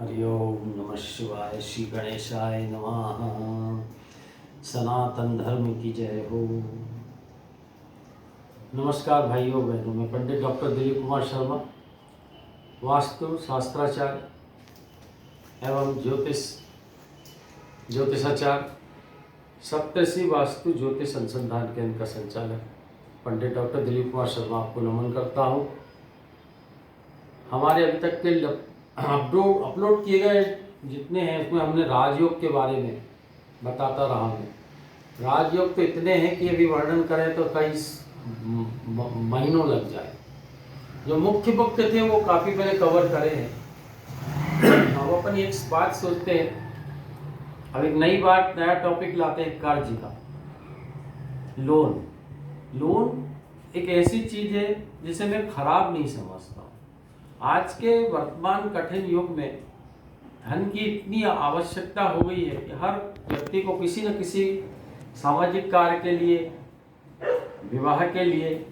हरि ओम नमः शिवाय। श्री गणेशाय नमः। सनातन धर्म की जय हो। नमस्कार भाइयों बहनों, मैं पंडित डॉक्टर दिलीप कुमार शर्मा, वास्तु शास्त्राचार्य एवं ज्योतिषाचार्य, सप्तऋषि वास्तु ज्योतिष अनुसंधान केंद्र का संचालक पंडित डॉक्टर दिलीप कुमार शर्मा आपको नमन करता हूँ। हमारे अभी तक के अपलोड किए गए जितने हैं उसमें हमने राजयोग के बारे में बताता रहा हूँ। राजयोग तो इतने हैं कि अभी वर्णन करें तो कई महीनों लग जाए। जो मुख्य थे वो काफ़ी मैंने कवर करे हैं। अब अपन एक बात सोचते हैं, अब एक नया टॉपिक लाते हैं, कर्ज का। लोन एक ऐसी चीज़ है जिसे मैं खराब नहीं समझता। आज के वर्तमान कठिन युग में धन की इतनी आवश्यकता हो गई है कि हर व्यक्ति को किसी न किसी सामाजिक कार्य के लिए, विवाह के लिए,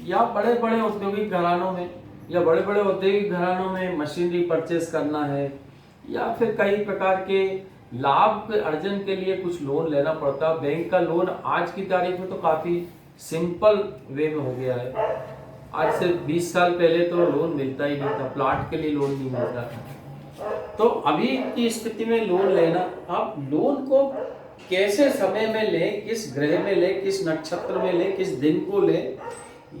या बड़े बड़े औद्योगिक घरानों में मशीनरी परचेस करना है, या फिर कई प्रकार के लाभ के अर्जन के लिए कुछ लोन लेना पड़ता है। बैंक का लोन आज की तारीख में तो काफ़ी सिंपल वे में हो गया है। आज से 20 साल पहले तो लोन मिलता ही नहीं था, प्लाट के लिए लोन नहीं मिलता था। तो अभी की स्थिति में लोन लेना, आप लोन को कैसे समय में लें, किस ग्रह में लें, किस नक्षत्र में लें, किस दिन को लें,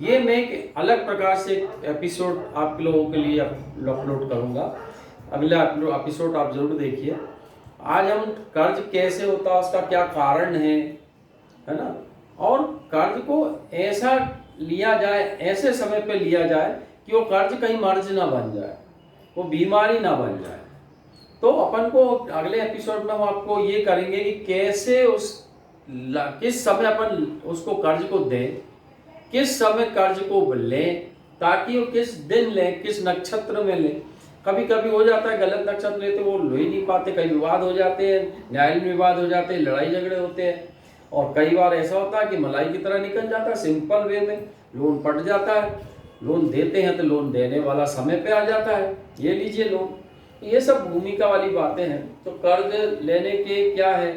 ये मैं एक अलग प्रकार से एपिसोड आप लोगों के लिए अपलोड करूंगा। अगला एपिसोड आप जरूर देखिए। आज हम कर्ज कैसे होता है, उसका क्या कारण है ना, और कर्ज को ऐसा लिया जाए, ऐसे समय पे लिया जाए कि वो कर्ज कहीं मर्ज ना बन जाए, वो बीमारी ना बन जाए। तो अपन को अगले एपिसोड में हम आपको ये करेंगे कि कैसे किस समय अपन उसको कर्ज को दें, किस समय कर्ज को लें, ताकि वो किस दिन लें, किस नक्षत्र में लें। कभी कभी हो जाता है गलत नक्षत्र ले तो वो ले ही नहीं पाते, कई विवाद हो जाते हैं, न्यायालय में विवाद हो जाते हैं, लड़ाई झगड़े होते हैं, और कई बार ऐसा होता है कि मलाई की तरह निकल जाता है, सिंपल वे में लोन पट जाता है। लोन देते हैं तो लोन देने वाला समय पे आ जाता है, ये लीजिए लोन। ये सब भूमिका वाली बातें हैं। तो कर्ज लेने के क्या है,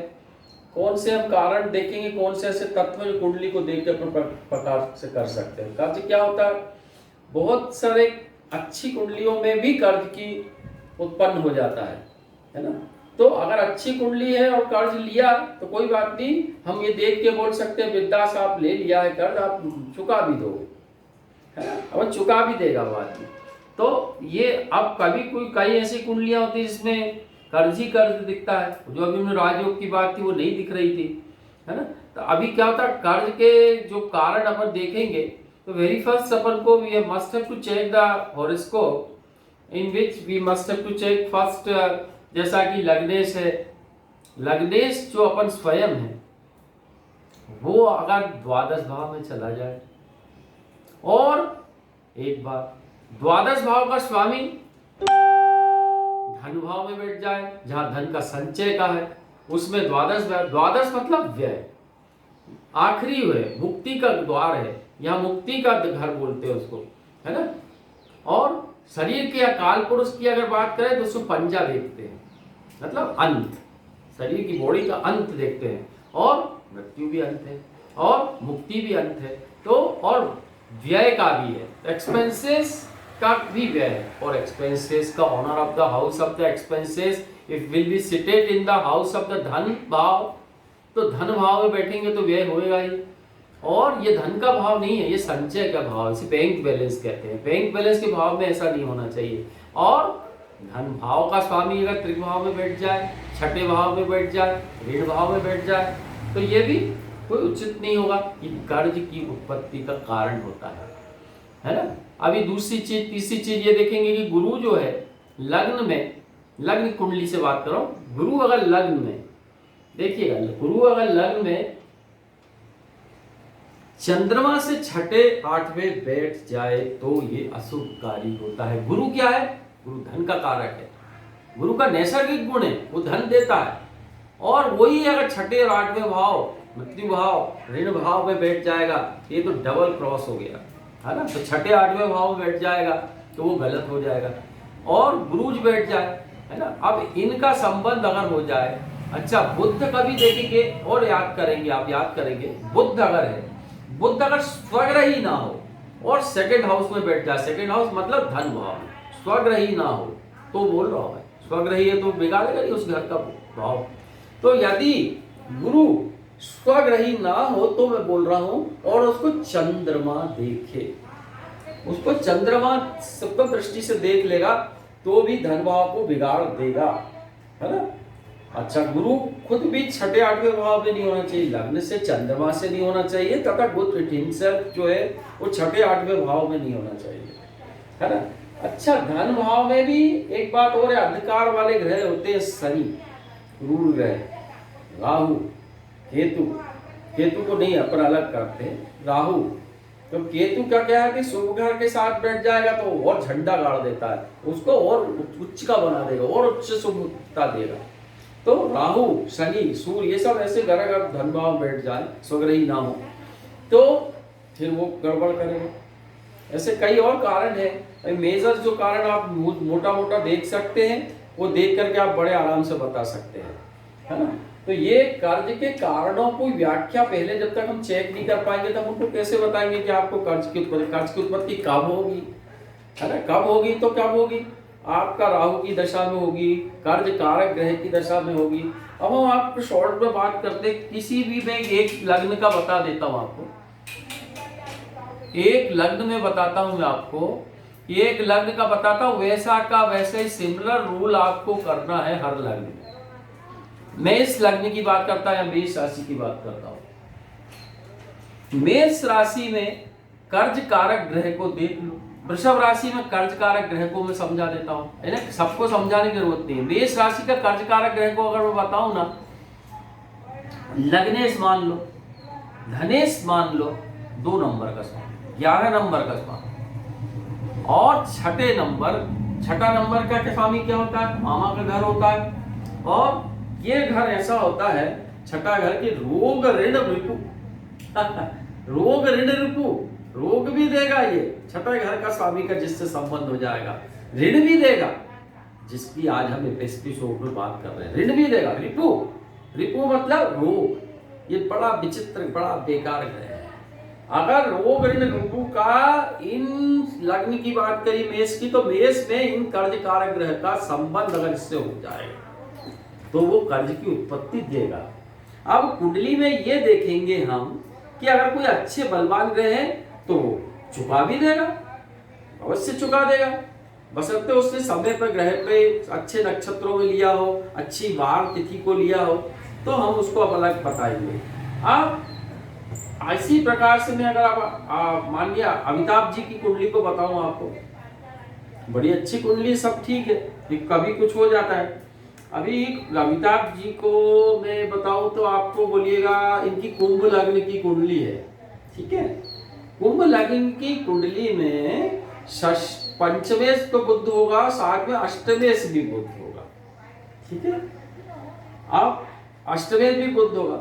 कौन से हम कारण देखेंगे, कौन से ऐसे तत्व जो कुंडली को देख के अपन प्रकार से कर सकते हैं। कर्ज क्या होता है, बहुत सारे अच्छी कुंडलियों में भी कर्ज की उत्पन्न हो जाता है ना। तो अगर अच्छी कुंडली है और कर्ज लिया तो कोई बात नहीं, हम ये देख के बोल सकते हैं विद्यास आप ले लिया है कर्ज, आप चुका भी दोगे, है ना, अब चुका भी देगा वो आदमी। तो ये अब कई ऐसी कुंडलियां होती है जिसमें कर्ज ही कर्ज दिखता है। जो अभी हमने राजयोग की बात थी वो नहीं दिख रही थी, है ना। तो अभी क्या होता है, कर्ज के जो कारण अपन देखेंगे तो वेरी फर्स्ट अपन को we must have to check the horoscope, in which we must have to check first, जैसा कि लग्नेश है। लग्नेश जो अपन स्वयं है वो अगर द्वादश भाव में चला जाए, और एक बार द्वादश भाव का स्वामी धन भाव में बैठ जाए, जहां धन का संचय का है, उसमें द्वादश मतलब व्यय, आखिरी है, मुक्ति का द्वार है, यहाँ मुक्ति का घर बोलते हैं उसको, है ना। और शरीर के अकाल पुरुष की अगर बात करें तो उसको पंजा देखते हैं, मतलब अंत, शरीर की बॉडी का अंत देखते हैं, और मृत्यु भी अंत है और मुक्ति भी अंत है। तो और व्यय का भी है, एक्सपेंसेस का भी व्यय है, और एक्सपेंसेस का owner of the house of the expenses if will be seated in the house of the धन भाव, तो धन भाव में बैठेंगे तो व्यय होएगा ही। और ये धन का भाव नहीं है, ये संचय का भाव, इसे बैंक बैलेंस कहते हैं। बैंक बैलेंस के भाव में ऐसा नहीं होना चाहिए। और धन भाव का स्वामी अगर त्रिभाव में बैठ जाए, छठे भाव में बैठ जाए, ऋण भाव में बैठ जाए, तो ये भी कोई उचित नहीं होगा। ये कर्ज की उत्पत्ति का कारण होता है ना। अभी तीसरी चीज ये देखेंगे कि गुरु जो है लग्न में, लग्न कुंडली से बात कर रहा हूं, गुरु अगर लग्न में, देखिएगा, गुरु अगर लग्न में चंद्रमा से छठे आठवें बैठ जाए तो ये अशुभकारी होता है। गुरु क्या है, गुरु धन का कारक है, गुरु का नैसर्गिक गुण है, वो धन देता है। और वही अगर छठे और आठवें भाव, मृत्यु भाव, ऋण भाव में बैठ जाएगा, ये तो डबल क्रॉस हो गया, है ना। तो छठे आठवें भाव में बैठ जाएगा तो वो गलत हो जाएगा। और गुरुज बैठ जाए है ना। अब इनका संबंध अगर हो जाए, अच्छा बुध कभी देखेंगे और याद करेंगे, आप याद करेंगे बुध अगर है, बुध अगर स्वग्रही ना हो और सेकंड हाउस में बैठ जाए, सेकंड हाउस मतलब धन भाव, स्वग्रही ना हो तो बोल रहा हूं मैं, स्वग्रही है तो बिगाड़ेगा नहीं उस घर का भाव। तो यदि गुरु स्वग्रही ना हो तो मैं बोल रहा हूं, और उसको चंद्रमा देखे, उसको चंद्रमा सप्तम दृष्टि से देख लेगा तो भी धन भाव को बिगाड़ देगा, है ना। अच्छा गुरु खुद भी छठे आठवें भाव में नहीं होना चाहिए, लग्न से चंद्रमा से नहीं होना चाहिए, तथा बुध हिमसेल्फ जो है वो छठे आठवें भाव में नहीं होना चाहिए, है ना। अच्छा धन भाव में भी एक बात और है, अंधकार वाले ग्रह होते हैं शनि, क्रूर ग्रह, राहु, केतु, केतु को नहीं अपन अलग करते हैं, राहु। तो केतु का क्या है कि शुभ घर के साथ बैठ जाएगा तो और झंडा गाड़ देता है, उसको और उच्च का बना देगा और उच्च शुभता देगा। तो राहु, शनि, सूर्य ये सब ऐसे ग्रह अगर धन भाव बैठ जाए, स्वग्रही ना हो तो फिर वो गड़बड़ करेगा। ऐसे कई और कारण है, मेजर जो कारण आप मोटा मोटा देख सकते हैं, वो देख करके आप बड़े आराम से बता सकते हैं, है ना। तो ये कर्ज के कारणों को व्याख्या पहले जब तक हम चेक नहीं कर पाएंगे तब उनको कैसे बताएंगे कि आपको कर्ज की उत्पत्ति कब होगी, है ना। कब होगी तो कब होगी, आपका राहु की दशा में होगी, कर्ज कारक ग्रह की दशा में होगी। अब हम आपको शॉर्ट में बात करते, किसी भी मैं एक लग्न का बता देता हूं आपको, एक लग्न में बताता हूं मैं आपको, एक लग्न का बताता हूं, वैसा का वैसे ही सिमिलर रूल आपको करना है हर लग्न में। मेष लग्न की बात करता है या मेष राशि की बात करता हूं। मेष राशि में कर्ज कारक ग्रह को देख लो, वृषभ राशि में कर्ज कारक ग्रह को मैं समझा देता हूं, है ना, सबको समझाने की जरूरत नहीं है। मेष राशि का कर्ज कारक ग्रह को अगर मैं बताऊं ना, लग्नेश मान लो, धनेश मान लो, 2 नंबर का स्वामी, 11 नंबर का स्वामी, और छठा नंबर का स्वामी क्या होता है, मामा का घर होता है। और ये घर ऐसा होता है, छठा घर के रोग ऋण रिपु रोग ऋण रिपु, रोग भी देगा ये छठा घर का स्वामी का, जिससे संबंध हो जाएगा, ऋण भी देगा, जिसकी आज हम एपिसोड में बात कर रहे हैं, ऋण भी देगा। रिपु, रिपु मतलब रोग, ये बड़ा विचित्र बड़ा बेकार ग्रह है। अगर रोग ऋण रिपु का इन लग्न की बात करी मेष की, तो मेष में इन कर्ज कारक ग्रह का संबंध अगर इससे हो जाएगा तो वो कर्ज की उत्पत्ति देगा। अब कुंडली में ये देखेंगे हम कि अगर कोई अच्छे बलवान ग्रह है तो चुका भी देगा, अवश्य चुका देगा, बशर्ते उसने समय पर ग्रह पे अच्छे नक्षत्रों में लिया हो, अच्छी वार तिथि को लिया हो, तो हम उसको अब अलग बताएंगे। अब इसी प्रकार से मैं अगर आप मान लिया अमिताभ जी की कुंडली को बताऊं आपको, बड़ी अच्छी कुंडली, सब ठीक है, कभी कुछ हो जाता है। अभी अमिताभ जी को मैं बताऊं तो आपको बोलिएगा इनकी कुंभ लग्न की कुंडली है, ठीक है। कुंभ लग्न की कुंडली में पंचमेश तो बुध होगा, साथ में अष्टमेश भी बुध होगा, ठीक है। अब अष्टमेश भी बुध होगा।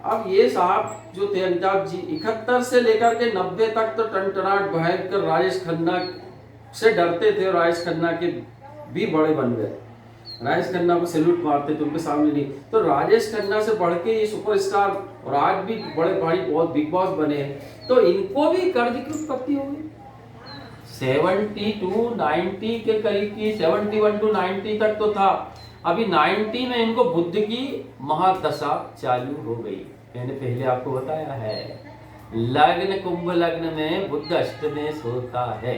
अब ये साहब जो थे अमिताभ जी 71 से लेकर के 90 तक तो टनटनाट भयंकर राजेश खन्ना से डरते थे, और राजेश खन्ना के भी बड़े बन गए, राजेश खन्ना को सैल्यूट मारते थे, उनके सामने नहीं। तो राजेश खन्ना से बढ़ के ये सुपरस्टार और आज भी बड़े भारी बहुत बिग बॉस बने हैं, तो इनको भी कर्ज की उत्पत्ति होगी। 70 to 90 के करीब की, 71 to 90 तक तो था, अभी 90 में इनको बुध की महादशा चालू हो गई। मैंने पहले आपको बताया है, लग्न कुंभ लग्न में बुध अष्टमेश होता है।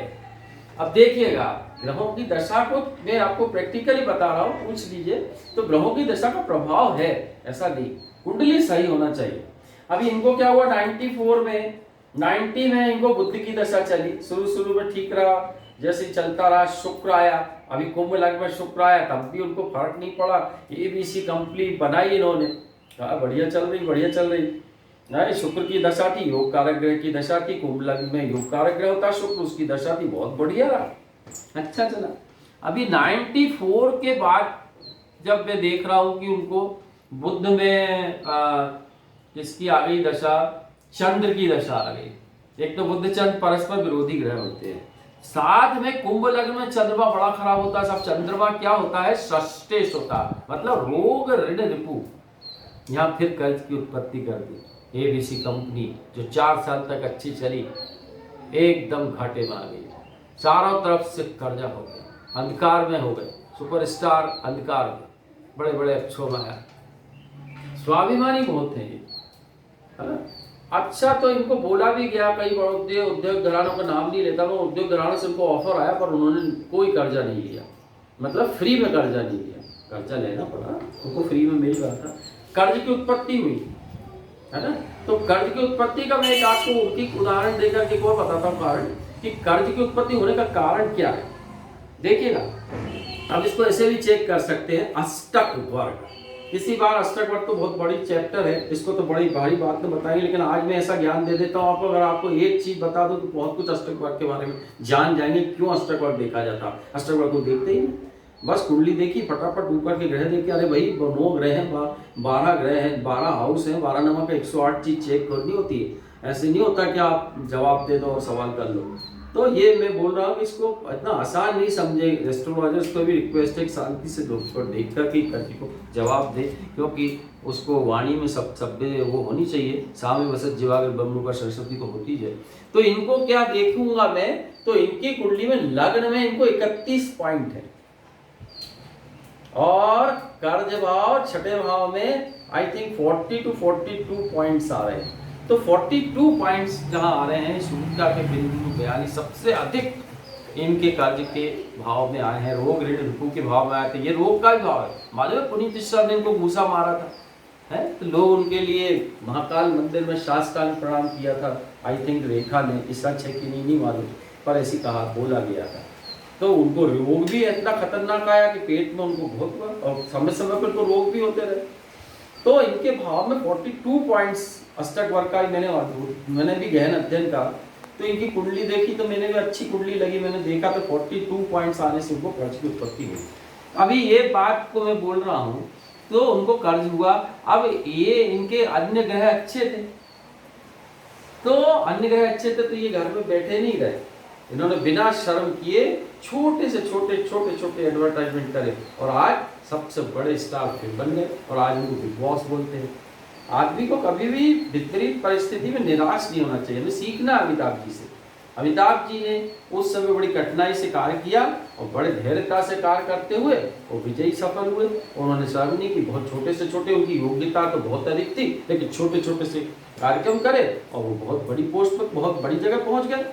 अब देखिएगा ग्रहों की दशा को मैं आपको प्रैक्टिकली बता रहा हूँ, पूछ लीजिए तो ग्रहों की दशा का प्रभाव है, ऐसा नहीं, कुंडली सही होना चाहिए। अभी इनको क्या हुआ 94 में 90 में इनको बुध की दशा चली, शुरू में ठीक रहा, जैसे चलता रहा, शुक्र आया, अभी कुंभ लग्न में शुक्र आया, तब भी उनको फर्क नहीं पड़ा, ABC कंप्लीट बनाई इन्होंने, कहा बढ़िया चल रही नहीं। शुक्र की दशा थी, योग कारक ग्रह की दशा थी, कुंभ लग्न में योग कारक ग्रह होता शुक्र, उसकी दशा थी, बहुत बढ़िया रहा, अच्छा चला। अभी 94 के बाद जब मैं देख रहा हूं कि उनको बुध में किसकी आ गई दशा, चंद्र की दशा आ गई। एक तो बुध चंद्र परस्पर विरोधी ग्रह होते हैं, साथ में कुंभ लग्न में चंद्रमा बड़ा खराब होता है। सब चंद्रमा क्या होता है? षष्टेश होता है, मतलब रोग ऋण रिपु। यहाँ फिर कर्ज की उत्पत्ति कर दी। एबीसी कंपनी जो 4 साल तक अच्छी चली, एकदम घाटे में आ गई। चारों तरफ से कर्जा हो गया, अंधकार में हो गए। सुपरस्टार अंधकार में, बड़े बड़े अक्षरों में आया। स्वाभिमानी बहुत है ये, है ना। अच्छा, तो इनको बोला भी गया, कई बड़े उद्योग घरानों का नाम नहीं लेता, वो उद्योग घरानों से इनको ऑफर आया, पर उन्होंने कोई कर्जा नहीं लिया, मतलब फ्री में कर्जा नहीं लिया। कर्जा लेना पड़ा, उनको फ्री में मिल रहा था। कर्ज की उत्पत्ति हुई, है ना। तो कर्ज की उत्पत्ति का मैं एक आपको उनकी उदाहरण देकर के और बताता हूँ कारण, कि कर्ज की उत्पत्ति होने का कारण क्या है। देखिएगा, अब इसको ऐसे भी चेक कर सकते हैं। अष्टक वर्ग, इसी बार अष्टक वर्ग तो बहुत बड़ी चैप्टर है, इसको तो बड़ी भारी बात तो बताएंगे, लेकिन आज मैं ऐसा ज्ञान दे देता हूँ आपको। अगर आपको एक चीज बता दो तो बहुत कुछ अष्टक वर्ग के बारे में जान जाएंगे, क्यों अष्टक वर्ग देखा जाता है। अष्टक वर्ग को देखते ही बस कुंडली देखी, फटाफट ऊपर के ग्रह देखे, अरे भाई 9 ग्रह हैं, 12 ग्रह हैं, 12 हाउस हैं, 12 नंबर का 108 चीज चेक करनी होती है। ऐसे नहीं होता कि आप जवाब दे दो और सवाल कर लो। तो ये मैं बोल रहा हूँ, इसको इतना आसान नहीं समझे। एस्ट्रोलॉजर्स को भी रिक्वेस्ट है शांति से देख कर के कर्ज को जवाब दे, क्योंकि उसको वाणी में सब वो होनी चाहिए। सामे वसत जीवागर ब्रह्म का सरस्वती को होती है। तो इनको क्या देखूंगा मैं, तो इनकी कुंडली में लग्न में इनको 31 पॉइंट है, और कर्ज भाव छठे भाव में आई थिंक 40 to 42 पॉइंट्स आ रहे हैं। तो 42 पॉइंट्स जहां आ रहे हैं, सूर्यता के बिंदु 42 सबसे अधिक इनके कर्ज के भाव में आए हैं। रोग ऋण रिपु के भाव में आए थे। ये रोग का भी भाव है। मालूम है, पुनीत सर ने इनको घूसा मारा था, है, तो लोग उनके लिए महाकाल मंदिर में शासकाल में प्रणाम किया था। आई थिंक रेखा ने, इस सच है कि नहीं मालूम, पर ऐसी कहा बोला गया था। तो उनको रोग भी इतना खतरनाक आया कि पेट में उनको बहुत हुआ, और समय समय पर तो रोग भी होते रहे। तो इनके भाव में 42 पॉइंट्स अष्टक वर्ग का मैंने भी गहन अध्ययन का, तो इनकी कुंडली देखी तो मैंने भी अच्छी कुंडली लगी। मैंने देखा तो 42 पॉइंट्स आने से उनको कर्ज की उत्पत्ति हुई। अभी ये बात को मैं बोल रहा हूँ, तो उनको कर्ज हुआ। अब ये इनके अन्य ग्रह अच्छे थे, तो अन्य ग्रह अच्छे थे, तो ये घर में बैठे नहीं रहे। इन्होंने बिना शर्म किए छोटे से छोटे एडवर्टाइजमेंट करे, और आज सबसे बड़े स्टार फिर बन गए, और आज उनको बिग बॉस बोलते हैं। आदमी को कभी भी विपरीत परिस्थिति में निराश नहीं होना चाहिए, हमें सीखना अमिताभ जी से। अमिताभ जी ने उस समय बड़ी कठिनाई से कार्य किया, और बड़े धैर्यता से कार्य करते हुए वो विजयी सफल हुए। उन्होंने शर्म नहीं की, बहुत छोटे से छोटे, उनकी योग्यता तो बहुत अधिक थी, लेकिन छोटे छोटे से कार्यक्रम करे, और वो बहुत बड़ी पोस्ट पर, बहुत बड़ी जगह पहुँच गए,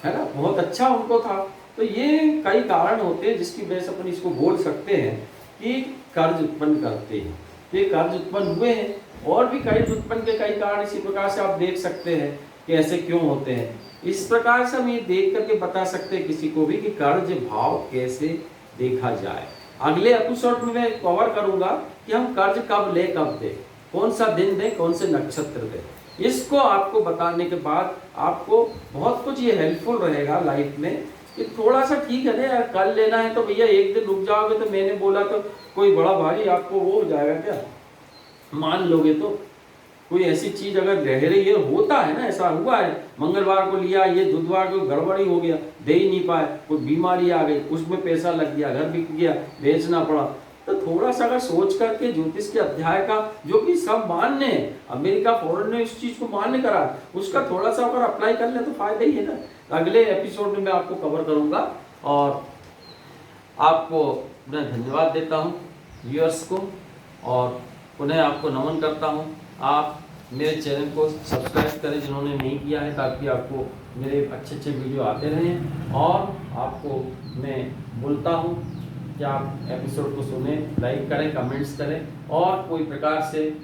है ना। बहुत अच्छा उनको था। तो ये कई कारण होते हैं जिसकी वजह से अपन इसको बोल सकते हैं कि कर्ज उत्पन्न करते हैं। ये कर्ज उत्पन्न हुए हैं, और भी कर्ज उत्पन्न के कई कारण इसी प्रकार से आप देख सकते हैं कि ऐसे क्यों होते हैं। इस प्रकार से हम ये देख करके बता सकते हैं किसी को भी कि कर्ज भाव कैसे देखा जाए। अगले एपिसोड में मैं कवर करूंगा कि हम कर्ज कब ले कब दे, कौन सा दिन दे, कौन से नक्षत्र दे। इसको आपको बताने के बाद आपको बहुत कुछ ये हेल्पफुल रहेगा लाइफ में, कि थोड़ा सा ठीक है ना यार, कल लेना है तो भैया एक दिन रुक जाओगे तो मैंने बोला तो कोई बड़ा भारी आपको वो हो जाएगा क्या, मान लोगे? तो कोई ऐसी चीज अगर रह रही है, होता है ना, ऐसा हुआ है, मंगलवार को लिया, ये बुधवार को गड़बड़ी हो गया, दे ही नहीं पाए, कोई बीमारी आ गई, उसमें पैसा लग गया, घर बिक गया, बेचना पड़ा। तो थोड़ा सा अगर सोच करके ज्योतिष के अध्याय का, जो कि सब मान्य है, अमेरिका फॉरेन ने इस चीज को मान्य करा, उसका थोड़ा सा अगर अप्लाई कर ले तो फायदा ही है ना। अगले एपिसोड में मैं आपको कवर करूंगा, और आपको मैं धन्यवाद देता हूँ व्यूअर्स को, और पुनः आपको नमन करता हूँ। आप मेरे चैनल को सब्सक्राइब करें जिन्होंने नहीं किया है, ताकि आपको मेरे अच्छे वीडियो आते रहें। और आपको मैं बोलता हूँ कि आप एपिसोड को सुने, लाइक करें, कमेंट्स करें, और कोई प्रकार से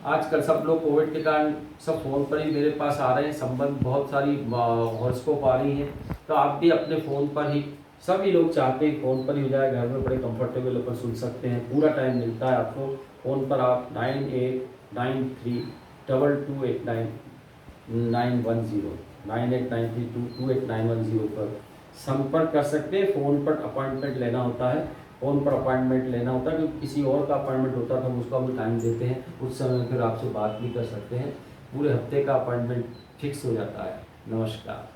आजकल सब लोग कोविड के कारण सब फ़ोन पर ही मेरे पास आ रहे हैं, संबंध बहुत सारी हॉटस्पॉट आ रही हैं, तो आप भी अपने फ़ोन पर ही, सभी लोग चाहते हैं फ़ोन पर ही हो जाए, घर में बड़े कंफर्टेबल अपन सुन सकते हैं, पूरा टाइम मिलता है आपको फ़ोन पर। आप 9893228910 पर संपर्क कर सकते हैं। फ़ोन पर अपॉइंटमेंट लेना होता है, क्योंकि किसी और का अपॉइंटमेंट होता है तो हम उसका भी टाइम देते हैं, उस समय फिर आपसे बात भी कर सकते हैं। पूरे हफ्ते का अपॉइंटमेंट फिक्स हो जाता है। नमस्कार।